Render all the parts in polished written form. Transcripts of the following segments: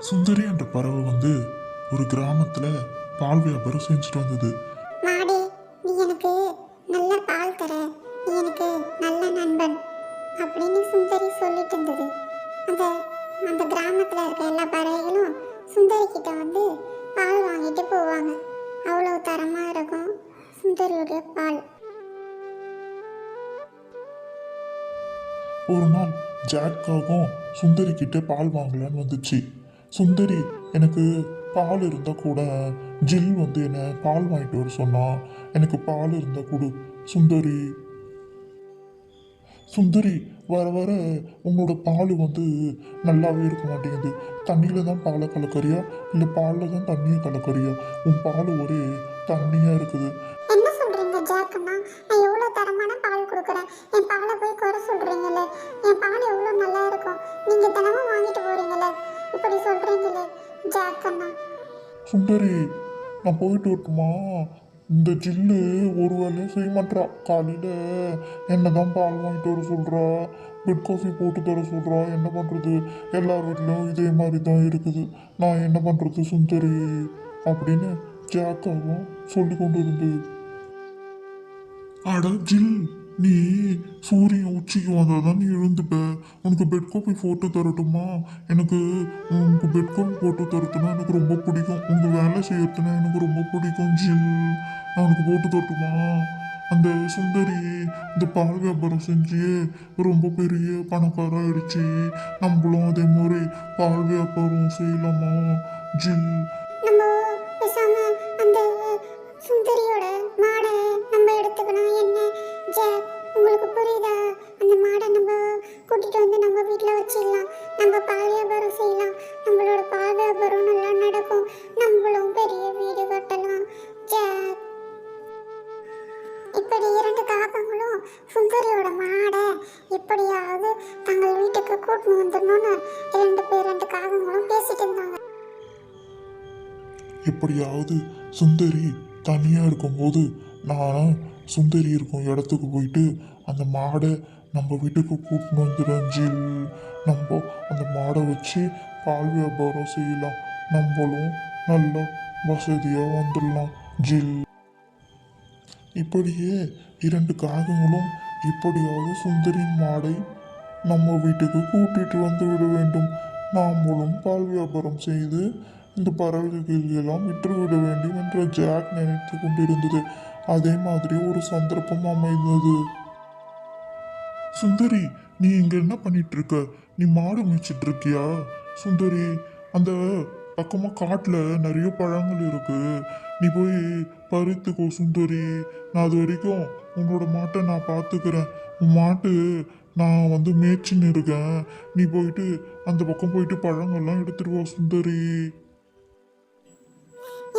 சுந்தரி என்ற பறவை வந்து ஒரு கிராமத்துல பால் வியாபாரம் செஞ்சுட்டு வந்தது. மாடி, நீ எனக்கு நல்ல பால் தர, நீ எனக்கு நல்ல நண்பன் அப்படின்னு சுந்தரி சொல்லிட்டு இருந்தது. அந்த அந்த கிராமத்தில் இருக்க எல்லா பறவைகளும் சுந்தரி கிட்ட வந்து பால் வாங்கிட்டு போவாங்க. அவ்வளோ தரமாக இருக்கும் சுந்தரியுடைய பால். ஒரு நாள் ஜாக்காகவும் சுந்தரி கிட்ட பால் வாங்கலான்னு வந்துச்சு. சுந்தரி, எனக்கு பால் இருந்தா கூட ஜில் வந்து என்ன பால் வாங்கிட்டு வர சொன்னா, எனக்கு பால் இருந்தா கொடு சுந்தரி. சுந்தரி, வர வர உன்னோட பால் வந்து நல்லாவே இருக்க மாட்டேங்குது. தண்ணியில தான் பாலை கலக்கறியா இல்லை பாலில் தான் தண்ணியை கலக்கறியா? உன் பால் ஒரே தண்ணியா இருக்குது. என்ன சொல்றீங்க ஜாக்கம்மா? நான் எவ்வளோ தரமான பால் கொடுக்குறேன், என் பாலை போய் குறை சொல்றீங்களே? என் பால் எவ்வளோ நல்லா இருக்கும், நீங்க தினமும் வாங்கிட்டு போறீங்களே, இப்படி சொல்றீங்களே ஜாக்கம்மா? சுந்தரி, நான் போயிட்டு வரட்டுமா? இந்த ஜில்லு ஒரு வேலையும் செய்ய மாட்டா. காலையில் என்ன தான் பால் வாங்கிட்டு வர சொல்கிறா, பெட் காஃபி போட்டு தர சொல்கிறா. என்ன பண்ணுறது? எல்லார் வீட்லையும் இதே மாதிரி தான் இருக்குது. நான் என்ன பண்ணுறது சுந்தரி அப்படின்னு ஜாக்காவும் சொல்லி கொண்டு இருந்தது. அட ஜில், நீ சூரியன் உச்சிக்கு வந்தால் தான் நீ எழுந்துப்ப. உனக்கு பெட் காஃபி போட்டு தரட்டுமா? எனக்கு உனக்கு பெட் காஃபி போட்டு தரத்துனா எனக்கு ரொம்ப பிடிக்கும். உனக்கு வேலை செய்யறதுனா எனக்கு ரொம்ப பிடிக்கும் ஜில். நான் உனக்கு போட்டு தரட்டுமா? அந்த சுந்தரி இந்த பால் வியாபாரம் செஞ்சு ரொம்ப பெரிய பணக்காரா ஆயிடுச்சு. நம்மளும் அதே மாதிரி பால் வியாபாரம் செய்யலாமா ஜில்? நம்ம பேசாம அந்த சுந்தரியோட மாடை நம்ம எடுத்துக்கணும். என்ன ஜாக், உங்களுக்கு புரியுதா? அந்த மாடை நம்ம கூட்டிட்டு வந்து நம்ம வீட்டில் வச்சிடலாம். நம்ம பால் வியாபாரம் செய்யலாம். நம்மளோட பால் வியாபாரம் நல்லா நடக்கும். நம்மளும் பெரிய வீடு கட்டலாம் ஜாக். இப்படி இரண்டு காகங்களும் சுந்தரியோட மாடை எப்படியாவது தங்கள் வீட்டுக்கு கூட்டு வந்துடணும்னு ரெண்டு காகங்களும் பேசிட்டு இருந்தாங்க. எப்படியாவது சுந்தரி தனியாக இருக்கும்போது நான் சுந்தரி இருக்கும் இடத்துக்கு போயிட்டு அந்த மாடை நம்ம வீட்டுக்கு கூட்டின்னு வந்துடுறேன் ஜில். நம்ம அந்த மாடை வச்சு பால் வியாபாரம் செய்யலாம். நம்மளும் நல்ல வசதியாக வந்துடலாம் ஜில். இப்படியே இரண்டு காகங்களும் எப்படியாவது சுந்தரியின் மாடை நம்ம வீட்டுக்கு கூட்டிட்டு வந்து விட வேண்டும். நாமளும் பால் வியாபாரம் செய்து இந்த பறவைகள் எல்லாம் விற்றுவிட வேண்டும் என்று ஜாக் நினைத்து கொண்டிருந்தது. அதே மாதிரி ஒரு சந்தர்ப்பம் அமைந்தது. சுந்தரி, நீ இங்க என்ன பண்ணிட்டு இருக்க? நீ மாடு மேய்ச்சிட்டு இருக்கியா சுந்தரி? அந்த பக்கமா காட்டுல நிறைய பழங்கள் இருக்கு. நீ போய் பறித்துக்கோ சுந்தரி. நான் அது வரைக்கும் உன்னோட மாட்டை நான் பார்த்துக்கிறேன். உன் மாட்டு நான் வந்து மேய்ச்சின்னு இருக்கேன். நீ போயிட்டு அந்த பக்கம் போயிட்டு பழங்கள்லாம் எடுத்துட்டு வா சுந்தரி.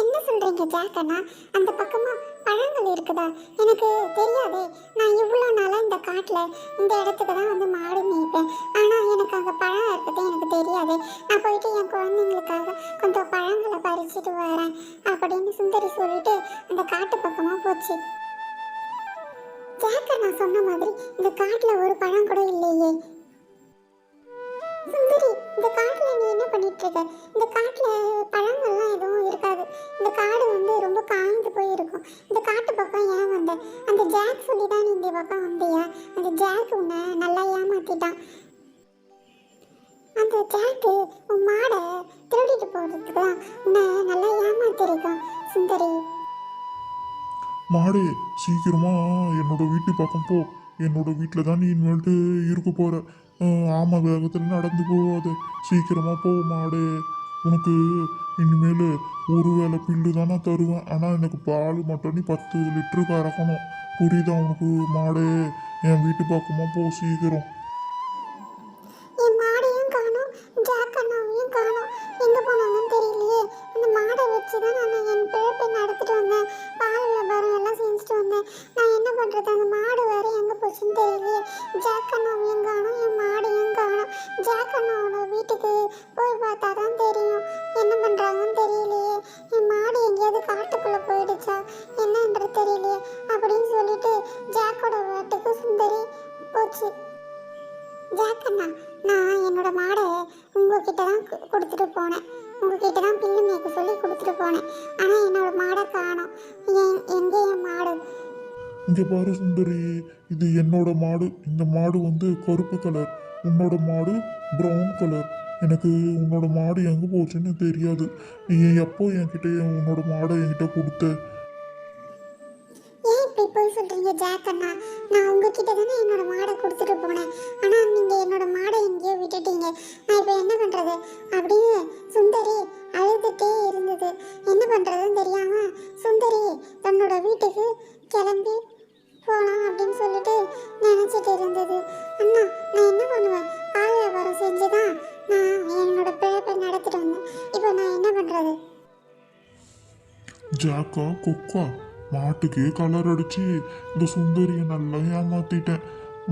என்ன சொல்றீங்க ஜாக்கண்ணா? அந்த பக்கமா பழங்கள் இருக்குதா? எனக்கு தெரியாதே. நான் இவ்வளோ நாளாக இந்த காட்டில் இந்த இடத்துக்கு தான் வந்து மாடு மேய்ப்பேன். ஆனால் எனக்கு அங்கே பழம் இருக்குது எனக்கு தெரியாதே. நான் போயிட்டு என் குழந்தைங்களுக்காக கொஞ்சம் பழங்களை பறிச்சுட்டு வரேன் அப்படின்னு சுந்தரி சொல்லிட்டு அந்த காட்டு பக்கமாக போச்சு. ஜாக்கண்ணா சொன்ன மாதிரி இந்த காட்டில் ஒரு பழம் கூட இல்லையே. சுந்தரி, இந்த காட்டுல நீ என்ன பண்ணிட்டு இருக்க? இந்த காட்டுல பழங்கள்லாம் எதுவும் இருக்காது. இந்த காடு வந்து ரொம்ப காய்ந்து போயிருக்கும். இந்த காட்டு பக்கம் ஏன் வந்த? அந்த ஜாக் சொல்லி தான் நீ இந்த பக்கம் வந்தியா? அந்த ஜாக் உன்னை நல்லா ஏமாத்திட்டான். அந்த ஜாக்கு உன் மாடை திருடிட்டு போறதுக்கு தான் உன்னை நல்லா ஏமாத்திருக்கான் சுந்தரி. மாடே, சீக்கிரமா என்னோட வீட்டு பக்கம் போ. என்னோட வீட்டில் தான் நீ இனிமேல்ட்டு இருக்க போற. ஆமா, வேகத்தில் நடந்து போகாது. சீக்கிரமா போ மாடே. உனக்கு இனிமேல் ஒரு வேளை பில்லு தான் நான் தருவேன். ஆனால் எனக்கு பால் மட்டும் நீ 10 லிட்டரு கறக்கணும். புரியுதா உனக்கு மாடே? என் வீட்டு பக்கமா போ சீக்கிரம். என் மாடையும் காணோம், ஜாக் அண்ணாவையும் காணோம். எங்கே போனாங்கன்னு தெரியலையே. அந்த மாடை வச்சு தான் நான் என் பிழைப்பை நடத்திட்டு வந்தேன். பால் வியாபாரம் எல்லாம் செஞ்சுட்டு வந்தேன். நான் என்ன பண்ணுறது? அந்த மாடு வேறு எங்கே போச்சுன்னு தெரியலையே. ஜாக் அண்ணாவையும் காணோம், என் மாடையும் காணோம். ஜாக் அண்ணாவோட வீட்டுக்கு போய் பார்த்தா தான் தெரியும் என்ன பண்ணுறாங்கன்னு தெரியலையே. என் மாடு எங்கேயாவது காட்டுக்குள்ளே போயிடுச்சா என்னன்றது தெரியலையே அப்படின்னு சொல்லிட்டு ஜாக்கோட வீட்டுக்கு சுந்தரி போச்சு. போனேன். உங்ககிட்ட தான் பில்லு மேய்க்க சொல்லி கொடுத்துட்டு போனேன். ஆனால் என்னோட மாடை காணோம். எங்கே என் மாடு? இங்கே பாரு சுந்தரி, இது என்னோட மாடு. இந்த மாடு வந்து கருப்பு கலர், உன்னோட மாடு ப்ரௌன் கலர். எனக்கு உன்னோட மாடு எங்கே போச்சுன்னு தெரியாது. நீ எப்போ என்கிட்ட உன்னோட மாடை என்கிட்ட கொடுத்த? ஏன் இப்படி போய் சொல்றீங்க ஜாக் அண்ணா? நான் உங்ககிட்ட தானே என்னோட மாடை கொடுத்துட்டு போனேன். ஆனால் நீங்கள் என்னோட மாடை எங்கேயோ விட்டுட்டீங்க. நான் இப்போ என்ன பண்ணுறது அப்படின்னு சுந்தரி அழுதுகிட்டே இருந்தது. என்ன பண்ணுறதுன்னு தெரியாமல் சுந்தரி தன்னோட வீட்டுக்கு கிளம்பி போகலாம் அப்படின்னு சொல்லிட்டு நினச்சிட்டு இருந்தது. அண்ணா, நான் என்ன பண்ணுவேன்? பால் வியாபாரம் செஞ்சு தான் நான் என்னோட பிழைப்பை நடத்திட்டு வந்தேன். இப்போ நான் என்ன பண்ணுறது? ஜாக்கா கொக்கா, மாட்டுக்கே கலர் அடிச்சு இந்த சுந்தரியை நல்லா ஏமாத்திட்டேன்.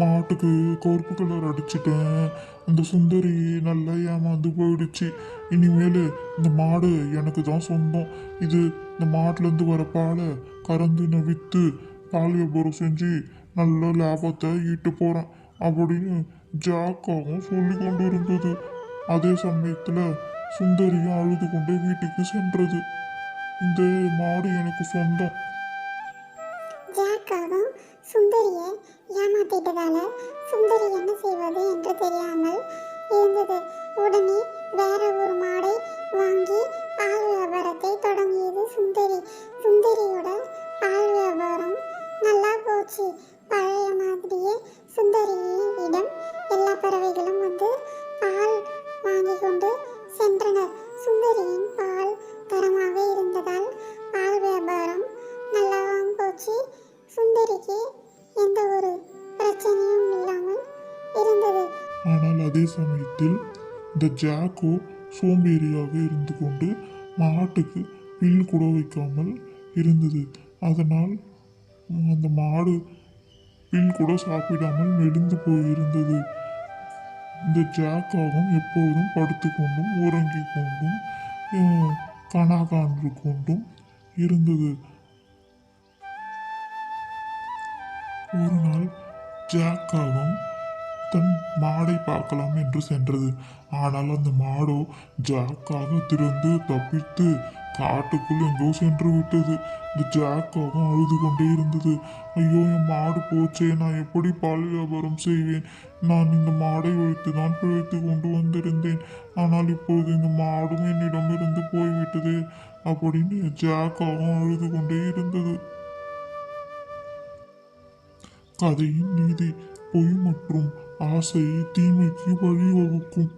மாட்டுக்கு கருப்பு கலர் அடிச்சிட்டேன். அந்த சுந்தரி நல்லா ஏமாந்து போயிடுச்சு. இனிமேல் இந்த மாடு எனக்கு தான் சொந்தம். இது இந்த மாட்டுலேருந்து வர பாலை கறந்து நான் விற்று பால் வியாபாரம் செஞ்சு நல்ல லாபத்தை ஈட்டு போகிறேன் அப்படின்னு ஜாக்காவும் சொல்லி கொண்டு இருந்தது. அதே சமயத்தில் சுந்தரியும் அழுது கொண்டே வீட்டுக்கு சென்றது. இந்த மாடு எனக்கு சொந்தம். ஜாக்காவும் சுந்தரியை ஏமாத்திட்டதால சுந்தரி என்ன செய்வது என்று தெரியாமல் இருந்தது. உடனே வேற ஒரு மாடை வாங்கி பால் வியாபாரத்தை தொடங்கியது சுந்தரி. சுந்தரியோட பால் வியாபாரம் நல்லா போச்சு. பழைய மாதிரியே சுந்தரியிடம் எல்லா பறவைகளும் வந்து பால் வாங்கி கொண்டு சென்றனர். சுந்தரியின் பால் தரமாக இருந்ததால் பால் வியாபாரம் நல்லாவும் போச்சு. சுந்தரிக்கு எந்த ஒரு பிரச்சனையும் இல்லாமல் இருந்தது. ஆனால் அதே சமயத்தில் இந்த ஜாக்கோ சோம்பேறியாக இருந்து கொண்டு மாட்டுக்கு பில் கூட வைக்காமல் இருந்தது. அதனால் அந்த மாடு பில் கூட சாப்பிடாமல் மெலிந்து போயிருந்தது. இந்த ஜாக்காகவும் எப்பொழுதும் படுத்து கொண்டும் உறங்கிக் கொண்டும் கனா காண்டு கொண்டும் இருந்தது. ஒரு நாள் ஜாக்காகவும் தன் மாடை பார்க்கலாம் என்று சென்றது. ஆனால் அந்த மாடோ ஜாக்காக திறந்து தப்பித்து காட்டுக்குள் எங்கோ சென்று விட்டது. இந்த ஜாக்காகவும் அழுது கொண்டே இருந்தது. ஐயோ, என் மாடு போச்சே, நான் எப்படி பால் வியாபாரம் செய்வேன்? நான் இந்த மாடை வைத்து தான் பிழைத்து கொண்டு வந்திருந்தேன். ஆனால் இப்போது இந்த மாடும் என்னிடமிருந்து போய்விட்டது அப்படின்னு ஜாக்காகவும் அழுது கொண்டே இருந்தது. கதையின் நீதி: பொய் மற்றும் ஆசை தீமைக்கு வழிவகுக்கும்.